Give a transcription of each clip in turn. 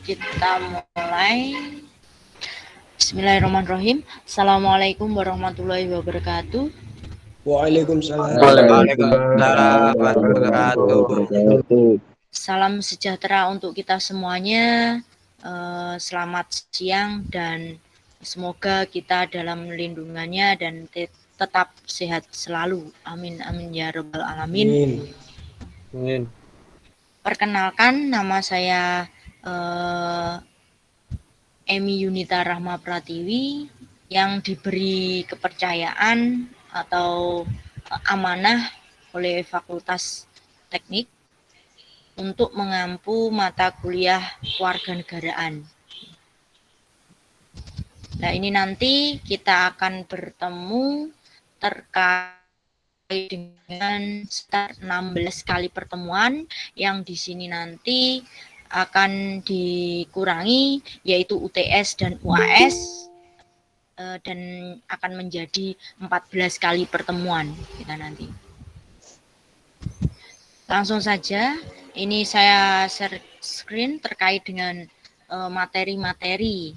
Kita mulai. Bismillahirrahmanirrahim. Assalamualaikum warahmatullahi wabarakatuh. Waalaikumsalam. Waalaikumsalam warahmatullahi wabarakatuh. Salam sejahtera untuk kita semuanya. Selamat siang dan semoga kita dalam lindungannya dan tetap sehat selalu. Amin amin ya rabbal alamin. Amin. Perkenalkan, nama saya Emi Yunita Rahma Pratiwi yang diberi kepercayaan atau amanah oleh Fakultas Teknik untuk mengampu mata kuliah kewarganegaraan. Nah, ini nanti kita akan bertemu terkait dengan sekitar 16 kali pertemuan yang di sini nanti akan dikurangi, yaitu UTS dan UAS, dan akan menjadi 14 kali pertemuan kita nanti. Langsung saja, ini saya share screen terkait dengan materi-materi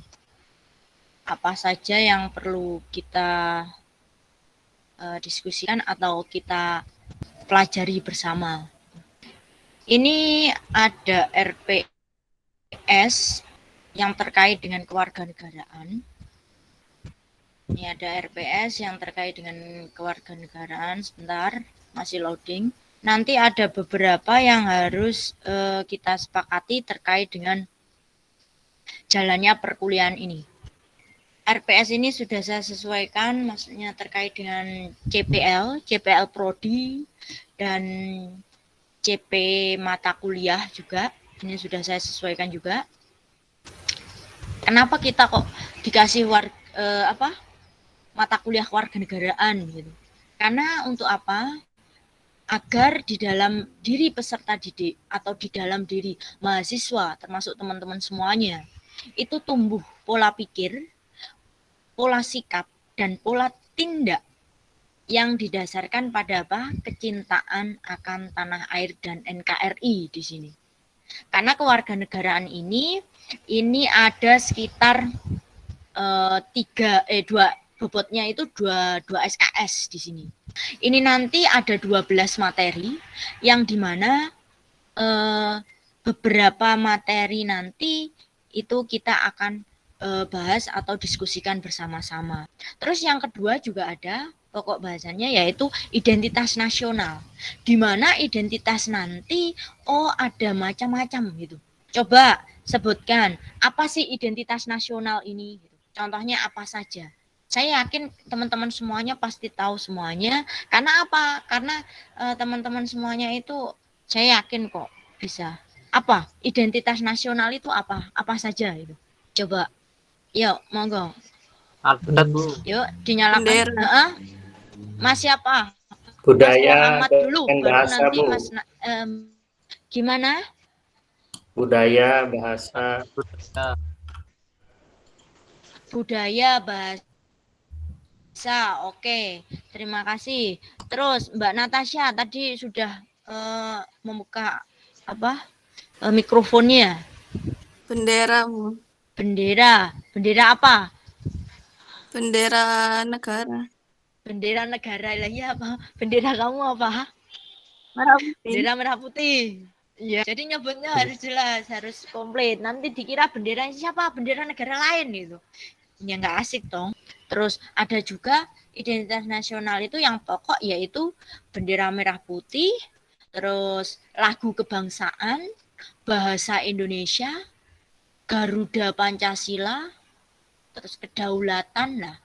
apa saja yang perlu kita diskusikan atau kita pelajari bersama. Ini ada RPS yang terkait dengan kewarganegaraan. Ini ada RPS yang terkait dengan kewarganegaraan. Sebentar, masih loading. Nanti ada beberapa yang harus kita sepakati terkait dengan jalannya perkuliahan ini. RPS ini sudah saya sesuaikan, maksudnya terkait dengan CPL Prodi, dan CP mata kuliah juga. Ini sudah saya sesuaikan juga. Kenapa kita kok dikasih mata kuliah kewarganegaraan gitu? Karena untuk apa? Agar di dalam diri peserta didik atau di dalam diri mahasiswa, termasuk teman-teman semuanya, itu tumbuh pola pikir, pola sikap, dan pola tindak yang didasarkan pada apa? Kecintaan akan tanah air dan NKRI di sini. Karena kewarganegaraan ini ada sekitar 2 bobotnya itu 2 SKS di sini. Ini nanti ada 12 materi yang dimana beberapa materi nanti itu kita akan bahas atau diskusikan bersama-sama. Terus yang kedua juga ada pokok bahasannya, yaitu identitas nasional. Di mana identitas nanti ada macam-macam gitu. Coba sebutkan apa sih identitas nasional ini? Contohnya apa saja? Saya yakin teman-teman semuanya pasti tahu semuanya. Karena apa? Karena teman-teman semuanya itu saya yakin kok bisa. Apa? Identitas nasional itu apa? Apa saja itu? Coba. Yuk, monggo. Yuk, dinyalakan. Mas siapa? Budaya Mas Muhammad dulu, dan baru bahasa, nanti Bu. Mas gimana? Budaya, bahasa. Budaya, bahasa. Oke, terima kasih. Terus Mbak Natasha tadi sudah membuka mikrofonnya. Bendera, Bu. Bendera apa? Bendera negara. Bendera negara lah ya apa? Bendera kamu apa? Merah putih. Bendera merah putih. Iya. Jadi nyebutnya harus jelas, harus komplit. Nanti dikira bendera siapa? Bendera negara lain gitu. Ya nggak asik dong. Terus ada juga identitas nasional itu yang pokok, yaitu bendera merah putih, terus lagu kebangsaan, bahasa Indonesia, Garuda Pancasila, terus kedaulatan lah.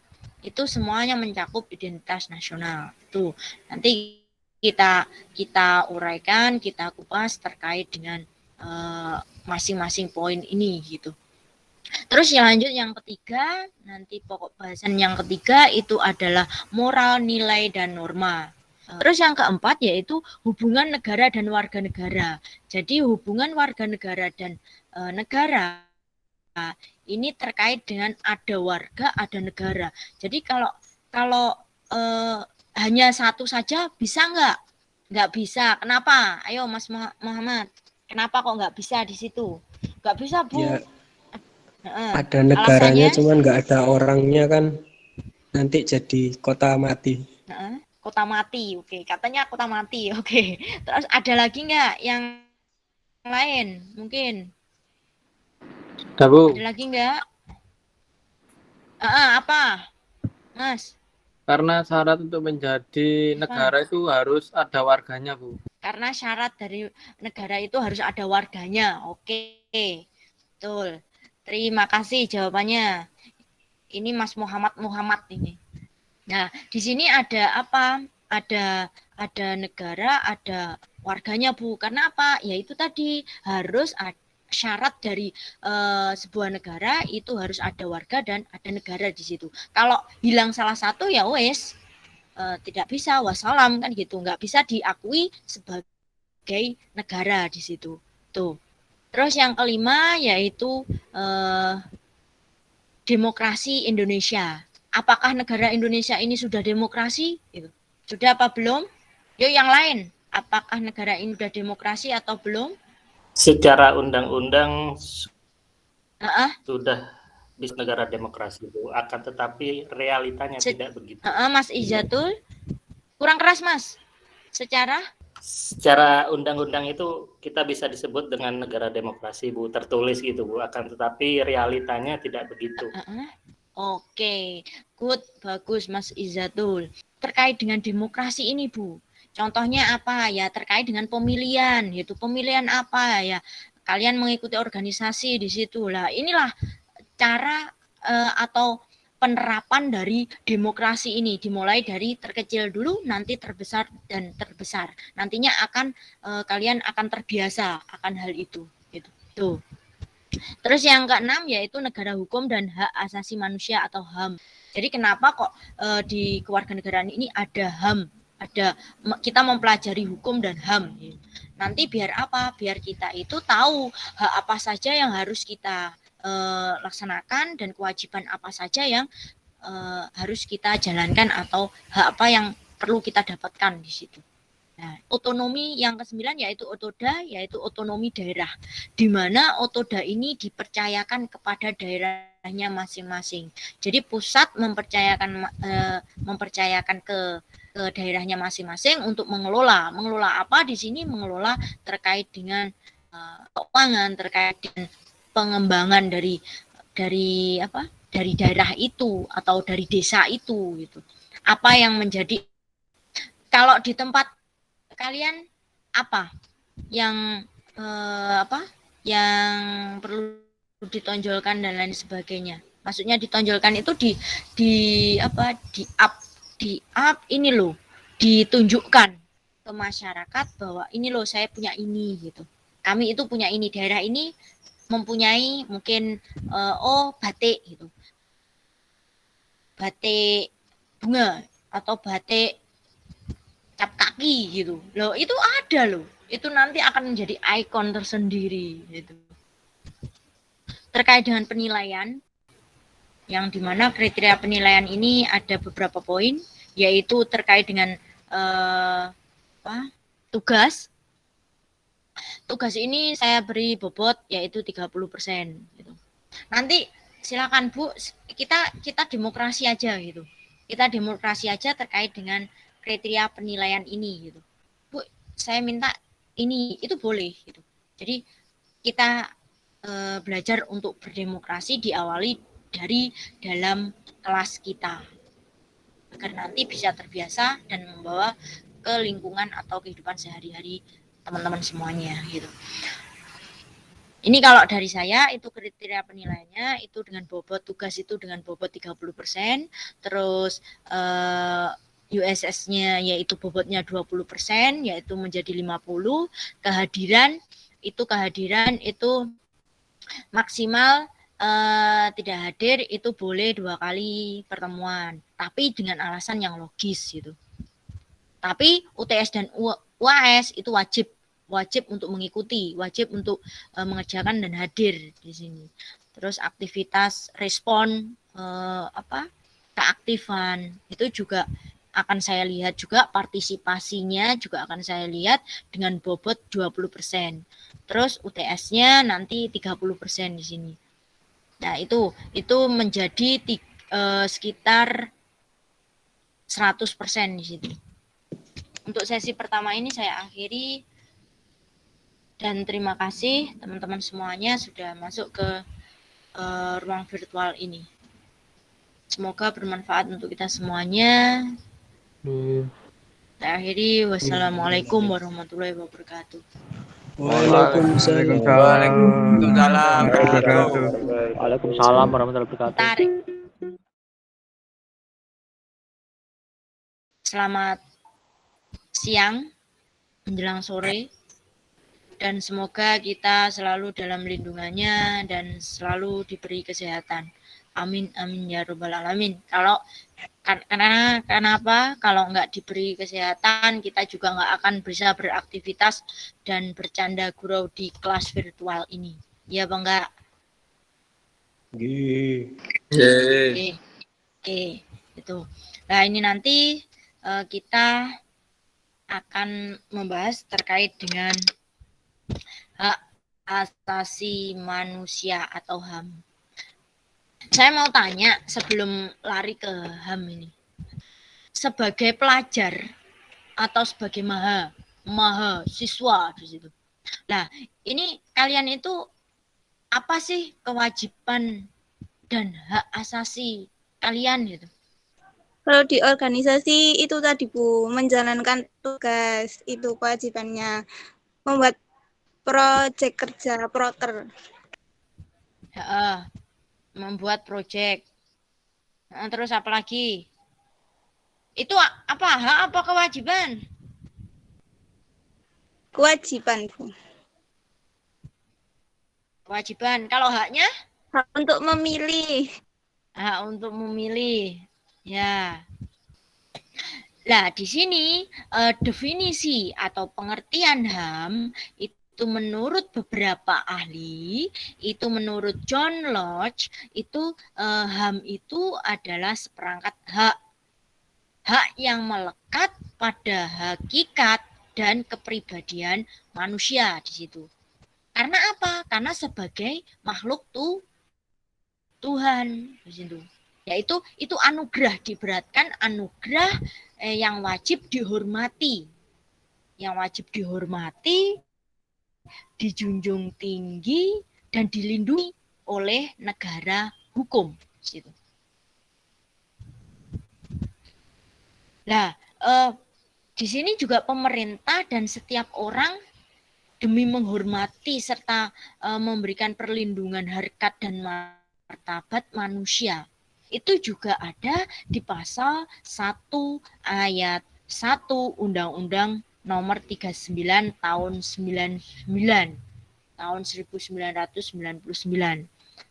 Itu semuanya mencakup identitas nasional. Itu nanti kita uraikan, kita kupas terkait dengan masing-masing poin ini gitu. Terus lanjut yang ketiga, nanti pokok bahasan yang ketiga itu adalah moral, nilai, dan norma. Terus yang keempat yaitu hubungan negara dan warga negara. Jadi hubungan warga negara dan negara ini terkait dengan ada warga, ada negara. Jadi kalau hanya satu saja bisa nggak? Nggak bisa. Kenapa? Ayo Mas Muhammad. Kenapa kok nggak bisa di situ? Nggak bisa, Bu. Ya, Heeh. ada negaranya Alasannya, cuman nggak ada orangnya kan nanti jadi kota mati. heeh, kota mati. Oke, katanya kota mati. Oke. Terus ada lagi nggak yang lain? Mungkin ada Bu, lagi nggak? Apa, Mas karena syarat untuk menjadi Irfan? negara itu harus ada warganya, Bu. Karena syarat dari negara itu harus ada warganya. Oke, betul. Terima kasih jawabannya. Ini Mas Muhammad ini. Nah, di sini ada apa? Ada negara, ada warganya, Bu. Karena apa? Ya itu tadi harus ada syarat dari sebuah negara itu harus ada warga dan ada negara di situ. Kalau hilang salah satu ya wes tidak bisa wassalam kan gitu, nggak bisa diakui sebagai negara di situ. Tuh. Terus yang kelima yaitu demokrasi Indonesia. Apakah negara Indonesia ini sudah demokrasi? Gitu. Sudah apa belum? Yuk yang lain. Apakah negara ini sudah demokrasi atau belum? Secara undang-undang Uh-uh. sudah di negara demokrasi, Bu. Akan tetapi realitanya tidak begitu. Mas Izatul, kurang keras Mas. Secara undang-undang itu kita bisa disebut dengan negara demokrasi, Bu, tertulis gitu, Bu. Akan tetapi realitanya tidak begitu. Oke, good, bagus Mas Izatul. Terkait dengan demokrasi ini, Bu. Contohnya apa ya? Terkait dengan pemilihan, yaitu pemilihan apa ya? Kalian mengikuti organisasi di situ lah. Inilah cara atau penerapan dari demokrasi ini, dimulai dari terkecil dulu, nanti terbesar dan terbesar. Nantinya akan kalian akan terbiasa akan hal itu. Gitu. Tuh. Terus yang keenam yaitu negara hukum dan hak asasi manusia atau HAM. Jadi kenapa kok di kewarganegaraan ini ada HAM? Kita mempelajari hukum dan HAM. Nanti biar apa? Biar kita itu tahu hak apa saja yang harus kita laksanakan dan kewajiban apa saja yang harus kita jalankan atau hak apa yang perlu kita dapatkan di situ. Nah, otonomi yang ke-9 yaitu otoda, yaitu otonomi daerah, di mana otoda ini dipercayakan kepada daerahnya masing-masing. Jadi pusat mempercayakan ke daerahnya masing-masing untuk mengelola. Mengelola apa di sini? Mengelola terkait dengan keuangan, terkait dengan pengembangan dari daerah itu atau dari desa itu gitu. Apa yang menjadi, kalau di tempat kalian apa yang yang perlu ditonjolkan dan lain sebagainya? Maksudnya ditonjolkan itu di up ini loh, ditunjukkan ke masyarakat bahwa ini loh saya punya ini gitu. Kami itu punya ini, daerah ini mempunyai mungkin batik gitu. Batik bunga atau batik cap kaki gitu. Loh, itu ada loh. Itu nanti akan menjadi ikon tersendiri gitu. Terkait dengan penilaian, yang dimana kriteria penilaian ini ada beberapa poin, yaitu terkait dengan tugas. Tugas ini saya beri bobot yaitu 30%. Gitu. Nanti silakan Bu, kita demokrasi aja gitu. Kita demokrasi aja terkait dengan kriteria penilaian ini gitu. Bu, saya minta ini, itu boleh gitu. Jadi kita belajar untuk berdemokrasi diawali dari dalam kelas kita agar nanti bisa terbiasa dan membawa ke lingkungan atau kehidupan sehari-hari teman-teman semuanya gitu. Ini kalau dari saya itu kriteria penilaiannya itu dengan bobot tugas itu dengan bobot 30%, terus USS-nya yaitu bobotnya 20%, yaitu menjadi 50. Kehadiran itu maksimal tidak hadir itu boleh 2 kali pertemuan, tapi dengan alasan yang logis gitu. Tapi UTS dan UAS itu wajib untuk mengikuti, wajib untuk mengerjakan dan hadir di sini. Terus aktivitas respon keaktifan itu juga akan saya lihat, juga partisipasinya juga akan saya lihat dengan bobot 20%. Terus UTS-nya nanti 30% di sini. Nah, itu menjadi sekitar 100% di situ. Untuk sesi pertama ini saya akhiri dan terima kasih teman-teman semuanya sudah masuk ke ruang virtual ini. Semoga bermanfaat untuk kita semuanya. Saya akhiri. Wassalamualaikum warahmatullahi wabarakatuh. Waalaikumsalam. Waalaikumsalam. Waalaikumsalam warahmatullahi wabarakatuh. Bentar. Selamat siang menjelang sore dan semoga kita selalu dalam lindungannya dan selalu diberi kesehatan. Amin amin ya robbal alamin. Kalau kenapa kalau nggak diberi kesehatan kita juga nggak akan bisa beraktivitas dan bercanda gurau di kelas virtual ini. Ya Bang enggak? Oke, itu. Nah ini nanti kita akan membahas terkait dengan hak asasi manusia atau HAM. Saya mau tanya sebelum lari ke HAM ini. Sebagai pelajar atau sebagai mahasiswa di situ. Nah, ini kalian itu apa sih kewajiban dan hak asasi kalian gitu? Kalau di organisasi itu tadi Bu, menjalankan tugas itu kewajibannya, membuat proyek kerja proker. Membuat proyek. Nah, terus apa lagi? Itu apa hak apa kewajiban? Kewajiban Bu. Kewajiban. Kalau haknya? Hak untuk memilih. Hak untuk memilih. Ya. Nah, di sini definisi atau pengertian HAM itu menurut beberapa ahli, itu menurut John Lodge, itu HAM itu adalah seperangkat hak. Hak yang melekat pada hakikat dan kepribadian manusia di situ. Karena apa? Karena sebagai makhluk Tuhan di situ. Yaitu itu anugerah, diberatkan anugerah yang wajib dihormati. Yang wajib dihormati, dijunjung tinggi dan dilindungi oleh negara hukum gitu. Nah, di sini juga pemerintah dan setiap orang demi menghormati serta memberikan perlindungan harkat dan martabat manusia. Itu juga ada di pasal 1 ayat 1 Undang-Undang nomor 39 tahun 1999.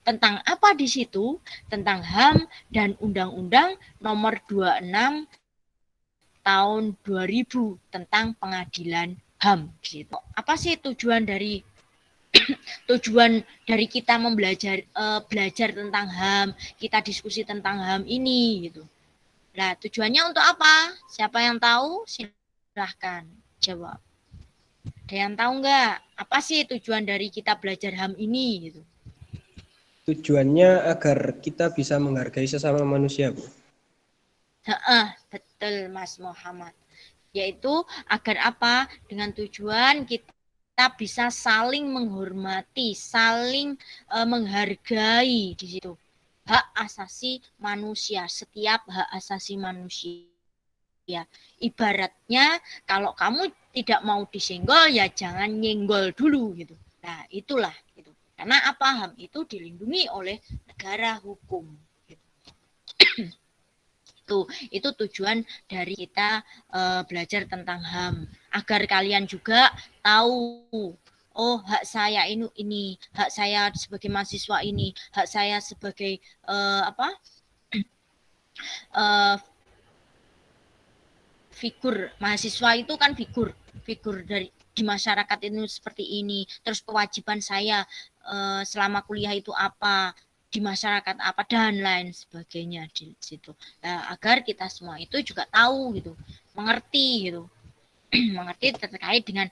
Tentang apa di situ? Tentang HAM dan Undang-Undang nomor 26 tahun 2000 tentang pengadilan HAM gitu. Apa sih tujuan dari kita belajar tentang HAM, kita diskusi tentang HAM ini gitu. Nah, tujuannya untuk apa? Siapa yang tahu? Silahkan jawab. Ada yang tahu nggak? Apa sih tujuan dari kita belajar HAM ini gitu? Tujuannya agar kita bisa menghargai sesama manusia, Bu. Betul Mas Muhammad. Yaitu agar apa? Dengan tujuan kita bisa saling menghormati, saling menghargai di situ. Hak asasi manusia, setiap hak asasi manusia. Ibaratnya kalau kamu tidak mau disenggol ya jangan nyenggol dulu gitu. Nah, itulah itu. Karena apa? HAM itu dilindungi oleh negara hukum. Gitu. Itu tujuan dari kita belajar tentang HAM agar kalian juga tahu, oh hak saya ini hak saya sebagai mahasiswa ini, hak saya sebagai figur mahasiswa itu kan figur dari di masyarakat itu seperti ini. Terus kewajiban saya selama kuliah itu apa, di masyarakat apa dan lain sebagainya di situ. Nah, agar kita semua itu juga tahu gitu, mengerti gitu. Mengerti terkait dengan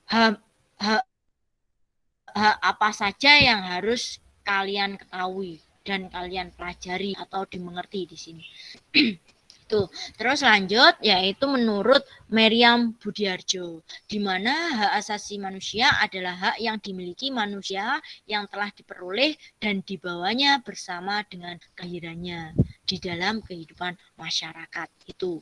hak apa saja yang harus kalian ketahui dan kalian pelajari atau dimengerti di sini. Tuh, terus lanjut yaitu menurut Meriam Budiarjo, di mana hak asasi manusia adalah hak yang dimiliki manusia yang telah diperoleh dan dibawanya bersama dengan kelahirannya di dalam kehidupan masyarakat itu.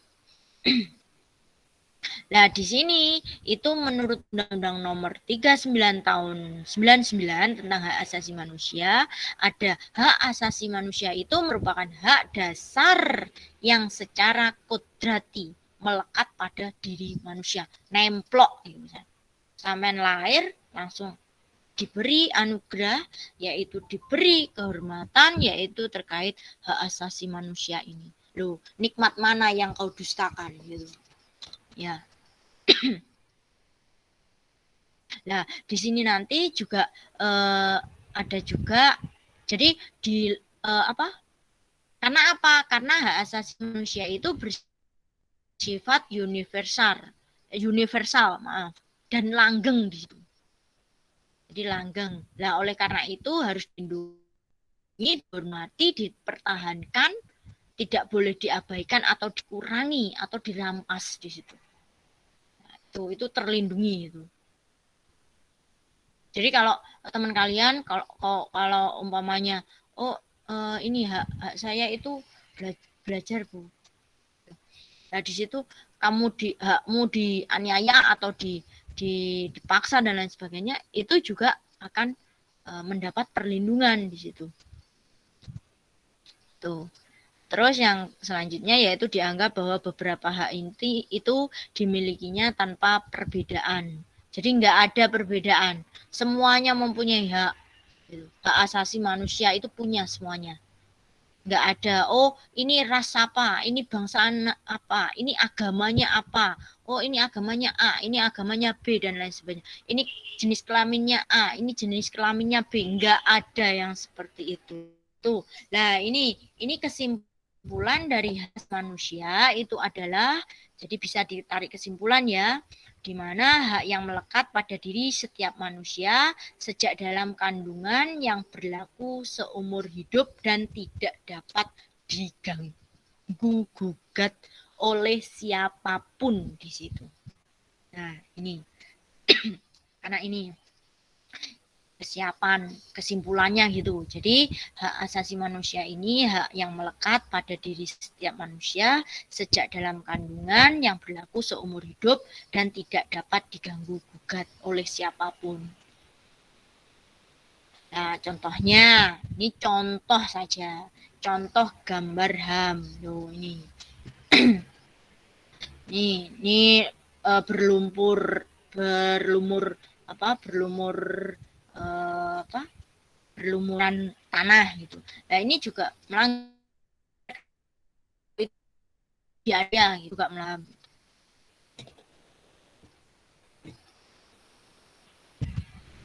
Nah, di sini itu menurut Undang-Undang Nomor 39 Tahun 99 tentang hak asasi manusia, ada hak asasi manusia itu merupakan hak dasar yang secara kodrati melekat pada diri manusia, nemplok gitu misalnya. Sampean lahir langsung diberi anugerah, yaitu diberi kehormatan, yaitu terkait hak asasi manusia ini. Loh, nikmat mana yang kau dustakan gitu. Ya. Nah, di sini nanti juga ada juga, jadi di apa? Karena apa? Karena hak asasi manusia itu bersifat universal, maaf, dan langgeng di situ. Jadi langgeng. Nah, oleh karena itu harus dilindungi, dihormati, dipertahankan, tidak boleh diabaikan atau dikurangi atau dirampas di situ. Itu terlindungi itu. Jadi kalau teman kalian kalau umpamanya ini hak saya itu belajar Bu. Nah di situ hakmu dianiaya atau dipaksa dan lain sebagainya, itu juga akan mendapat perlindungan di situ. Tuh. Terus yang selanjutnya yaitu dianggap bahwa beberapa hak inti itu dimilikinya tanpa perbedaan. Jadi nggak ada perbedaan. Semuanya mempunyai hak. Hak asasi manusia itu punya semuanya. Nggak ada, oh ini ras apa, ini bangsaan apa, ini agamanya apa, oh ini agamanya A, ini agamanya B, dan lain sebagainya. Ini jenis kelaminnya A, ini jenis kelaminnya B. Nggak ada yang seperti itu. Tuh, nah ini kesimpulan dari hak manusia itu adalah, jadi bisa ditarik kesimpulan ya, di mana hak yang melekat pada diri setiap manusia sejak dalam kandungan yang berlaku seumur hidup dan tidak dapat diganggu gugat oleh siapapun di situ. Nah ini karena ini kesiapan kesimpulannya gitu. Jadi hak asasi manusia ini hak yang melekat pada diri setiap manusia sejak dalam kandungan yang berlaku seumur hidup dan tidak dapat diganggu gugat oleh siapapun. Nah, contohnya, ini contoh saja. Contoh gambar HAM. Loh, ini. ini berlumur berlumuran tanah gitu. Nah ini juga melanggar biaya gitu, juga melanggar.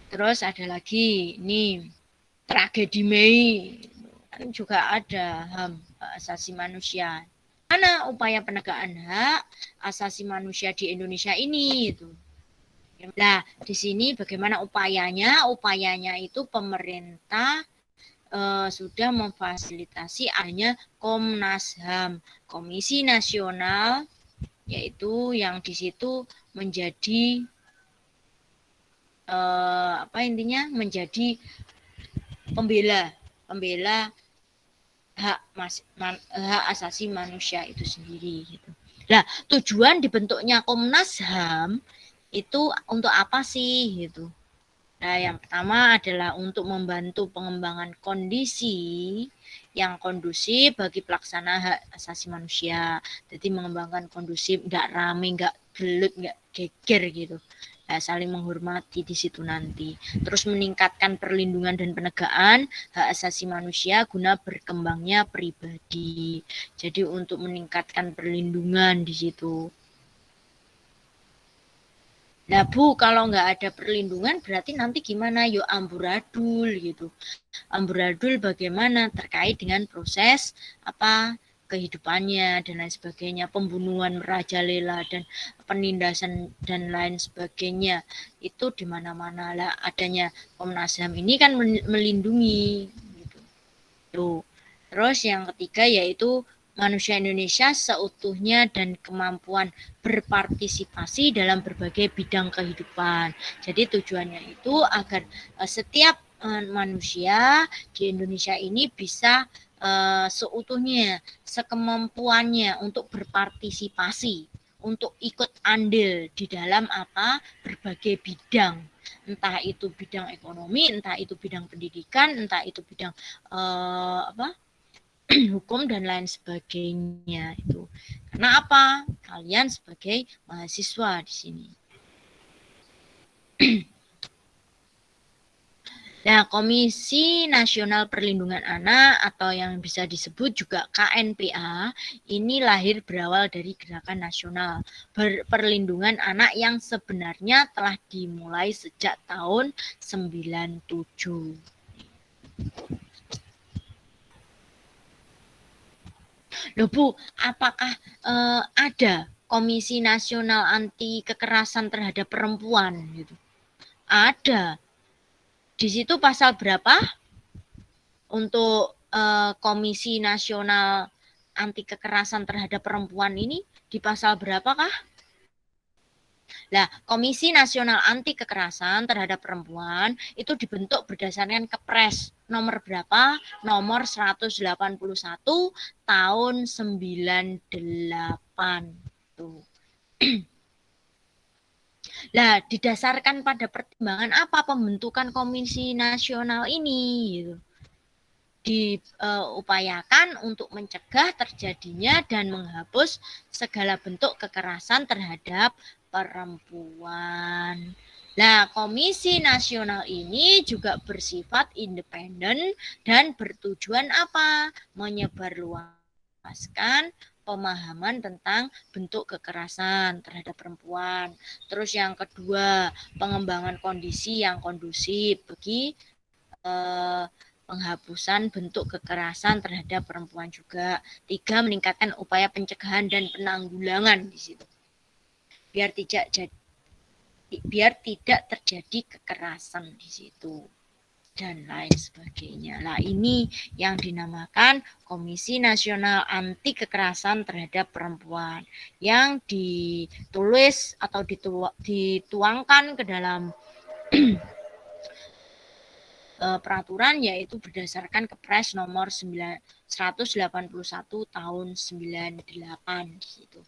Terus ada lagi ini tragedi Mei, kan juga ada HAM, hak asasi manusia. Mana upaya penegakan hak asasi manusia di Indonesia ini itu? Nah, di sini bagaimana upayanya? Upayanya itu pemerintah sudah memfasilitasi adanya Komnas HAM, Komisi Nasional, yaitu yang di situ menjadi menjadi pembela hak asasi manusia itu sendiri gitu. Nah, tujuan dibentuknya Komnas HAM itu untuk apa sih gitu? Nah, yang pertama adalah untuk membantu pengembangan kondisi yang kondusif bagi pelaksana hak asasi manusia. Jadi mengembangkan kondusif, nggak rame, nggak gelut, nggak geger gitu. Nah, saling menghormati di situ nanti. Terus meningkatkan perlindungan dan penegakan hak asasi manusia guna berkembangnya pribadi. Jadi untuk meningkatkan perlindungan di situ. Nah Bu, kalau nggak ada perlindungan berarti nanti gimana? Yuk amburadul gitu. Amburadul bagaimana terkait dengan proses kehidupannya dan lain sebagainya, pembunuhan merajalela dan penindasan dan lain sebagainya itu di mana-mana lah. Adanya Komnas HAM ini kan melindungi gitu. Tuh. Terus yang ketiga yaitu manusia Indonesia seutuhnya dan kemampuan berpartisipasi dalam berbagai bidang kehidupan. Jadi tujuannya itu agar setiap manusia di Indonesia ini bisa seutuhnya, sekemampuannya untuk berpartisipasi, untuk ikut andil di dalam berbagai bidang, entah itu bidang ekonomi, entah itu bidang pendidikan, entah itu bidang hukum dan lain sebagainya itu. Karena apa? Kalian sebagai mahasiswa di sini. Nah, Komisi Nasional Perlindungan Anak atau yang bisa disebut juga KNPA ini lahir berawal dari Gerakan Nasional Perlindungan Anak yang sebenarnya telah dimulai sejak tahun 97. Loh Bu, apakah ada Komisi Nasional Anti Kekerasan Terhadap Perempuan gitu? Ada. Di situ pasal berapa untuk Komisi Nasional Anti Kekerasan Terhadap Perempuan ini? Di pasal berapakah? Nah, Komisi Nasional Anti Kekerasan Terhadap Perempuan itu dibentuk berdasarkan Kepres nomor berapa? Nomor 181 tahun 98. Tuh. Nah, didasarkan pada pertimbangan apa pembentukan Komisi Nasional ini? Gitu. Diupayakan untuk mencegah terjadinya dan menghapus segala bentuk kekerasan terhadap perempuan. Nah, Komisi Nasional ini juga bersifat independen dan bertujuan apa? Menyebarluaskan pemahaman tentang bentuk kekerasan terhadap perempuan. Terus yang kedua, pengembangan kondisi yang kondusif bagi penghapusan bentuk kekerasan terhadap perempuan juga. 3, meningkatkan upaya pencegahan dan penanggulangan di situ. Biar tidak terjadi kekerasan di situ dan lain sebagainya. Nah, ini yang dinamakan Komisi Nasional Anti Kekerasan Terhadap Perempuan yang ditulis atau dituangkan ke dalam peraturan yaitu berdasarkan Kepres nomor 181 tahun 98 gitu.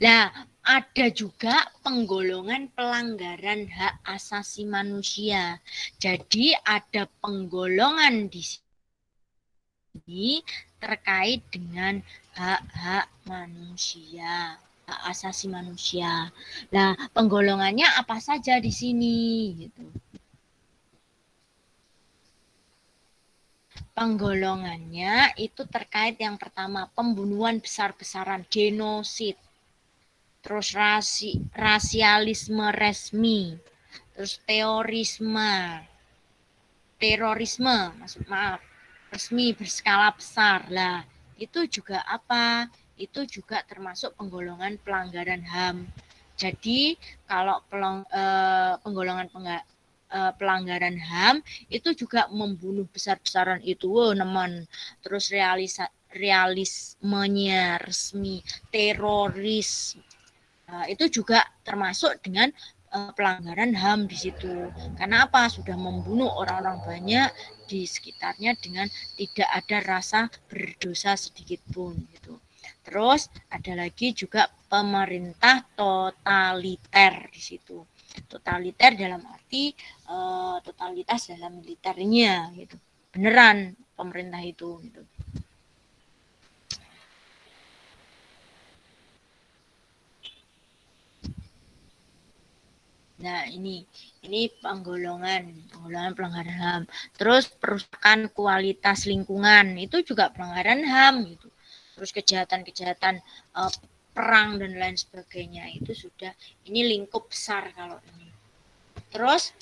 Nah, ada juga penggolongan pelanggaran hak asasi manusia. Jadi ada penggolongan di sini terkait dengan hak-hak manusia, hak asasi manusia. Nah, penggolongannya apa saja di sini gitu. Penggolongannya itu terkait yang pertama pembunuhan besar-besaran, genosid. Terus rasialisme resmi, terus terorisme, resmi berskala besar. Lah, itu juga apa? Itu juga termasuk penggolongan pelanggaran HAM. Jadi, kalau penggolongan pelanggaran HAM itu juga membunuh besar-besaran itu, nemen. Terus realismenya resmi, teroris. Itu juga termasuk dengan pelanggaran HAM di situ. Karena apa? Sudah membunuh orang-orang banyak di sekitarnya dengan tidak ada rasa berdosa sedikit pun gitu. Terus ada lagi juga pemerintah totaliter di situ. Totaliter dalam arti totalitas dalam militernya gitu. Beneran pemerintah itu gitu. Nah, ini penggolongan pelanggaran HAM. Terus perusakan kualitas lingkungan itu juga pelanggaran HAM gitu. Terus kejahatan-kejahatan perang dan lain sebagainya itu sudah ini lingkup besar kalau ini. Terus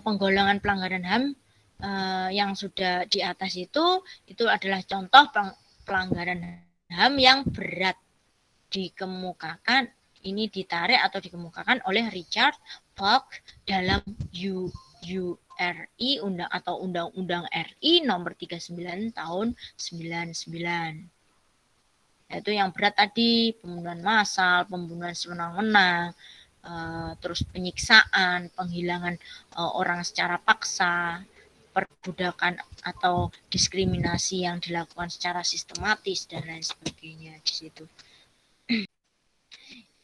penggolongan pelanggaran HAM yang sudah di atas itu adalah contoh pelanggaran HAM yang berat dikemukakan, ini ditarik atau dikemukakan oleh Richard Falk dalam URI atau Undang-Undang RI nomor 39 tahun 99. Yaitu yang berat tadi, pembunuhan massal, pembunuhan sewenang-wenang, terus penyiksaan, penghilangan orang secara paksa, perbudakan atau diskriminasi yang dilakukan secara sistematis dan lain sebagainya di situ.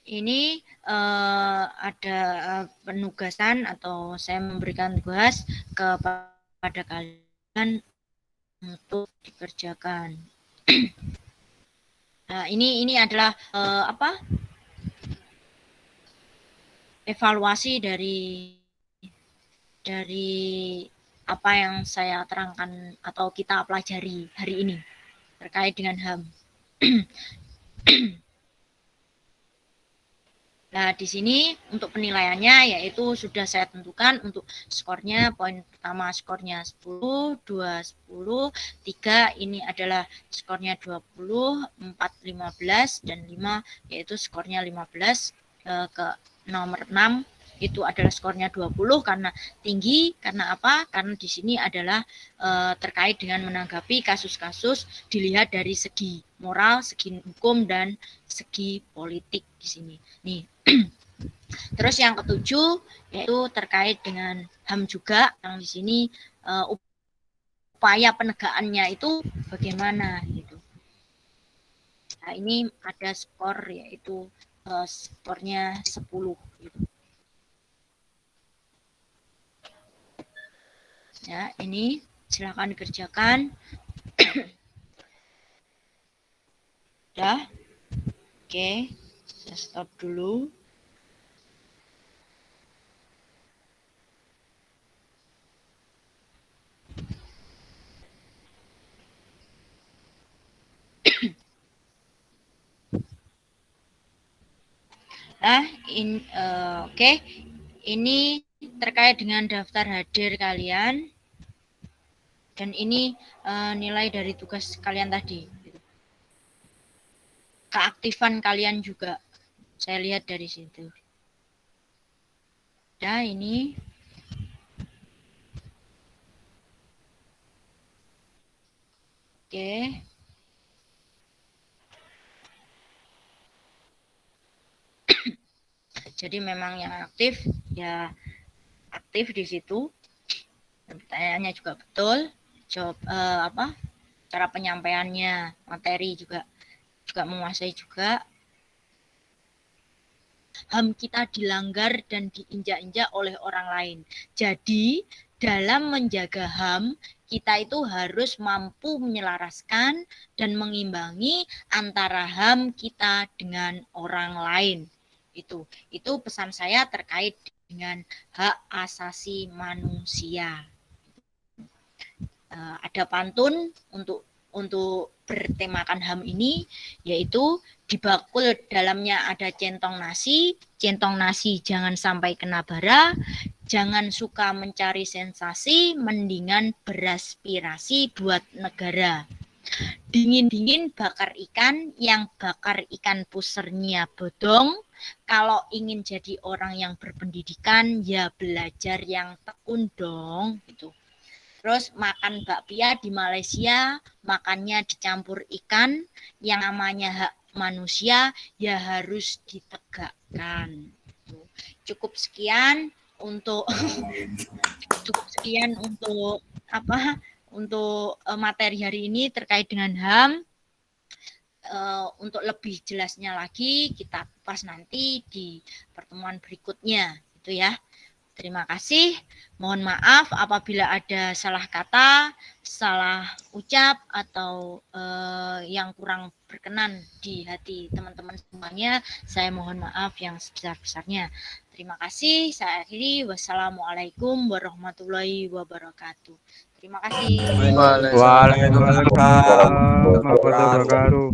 Ini ada penugasan atau saya memberikan tugas kepada kalian untuk dikerjakan. Nah, ini adalah evaluasi dari apa yang saya terangkan atau kita pelajari hari ini terkait dengan HAM. Nah, di sini untuk penilaiannya yaitu sudah saya tentukan untuk skornya, poin pertama skornya 10, 2 10, 3 ini adalah skornya 20, 4 15 dan 5 yaitu skornya 15, ke nomor 6 itu adalah skornya 20 karena tinggi. Karena apa? Karena di sini adalah terkait dengan menanggapi kasus-kasus dilihat dari segi moral, segi hukum dan segi politik di sini. Nih. Terus yang ketujuh yaitu terkait dengan HAM juga, yang di sini upaya penegakannya itu bagaimana gitu. Nah, ini ada skor yaitu skornya 10 gitu. Ya, ini silakan dikerjakan. Udah. Oke. Saya stop dulu. Nah, oke. Ini terkait dengan daftar hadir kalian. Dan ini nilai dari tugas kalian tadi. Keaktifan kalian juga. Saya lihat dari situ. Nah, ini. Oke. Jadi memang yang aktif, ya aktif di situ. Pertanyaannya juga betul. Jawab cara penyampaiannya, materi juga menguasai juga. HAM kita dilanggar dan diinjak-injak oleh orang lain. Jadi dalam menjaga HAM kita itu harus mampu menyelaraskan dan mengimbangi antara HAM kita dengan orang lain. Itu pesan saya terkait dengan hak asasi manusia. Ada pantun untuk bertemakan HAM ini, yaitu di bakul dalamnya ada centong nasi jangan sampai kena bara, jangan suka mencari sensasi, mendingan beraspirasi buat negara. Dingin-dingin bakar ikan, yang bakar ikan pusernya bodong. Kalau ingin jadi orang yang berpendidikan, ya belajar yang tekun dong. Gitu. Terus makan bakpia di Malaysia, makannya dicampur ikan, yang namanya hak manusia ya harus ditegakkan. Cukup sekian untuk materi hari ini terkait dengan HAM. Untuk lebih jelasnya lagi kita kupas nanti di pertemuan berikutnya, gitu ya. Terima kasih. Mohon maaf apabila ada salah kata, salah ucap atau yang kurang berkenan di hati teman-teman semuanya. Saya mohon maaf yang sebesar-besarnya. Terima kasih. Saya akhiri. Wassalamualaikum warahmatullahi wabarakatuh. Terima kasih. Waalaikumsalam warahmatullahi wabarakatuh.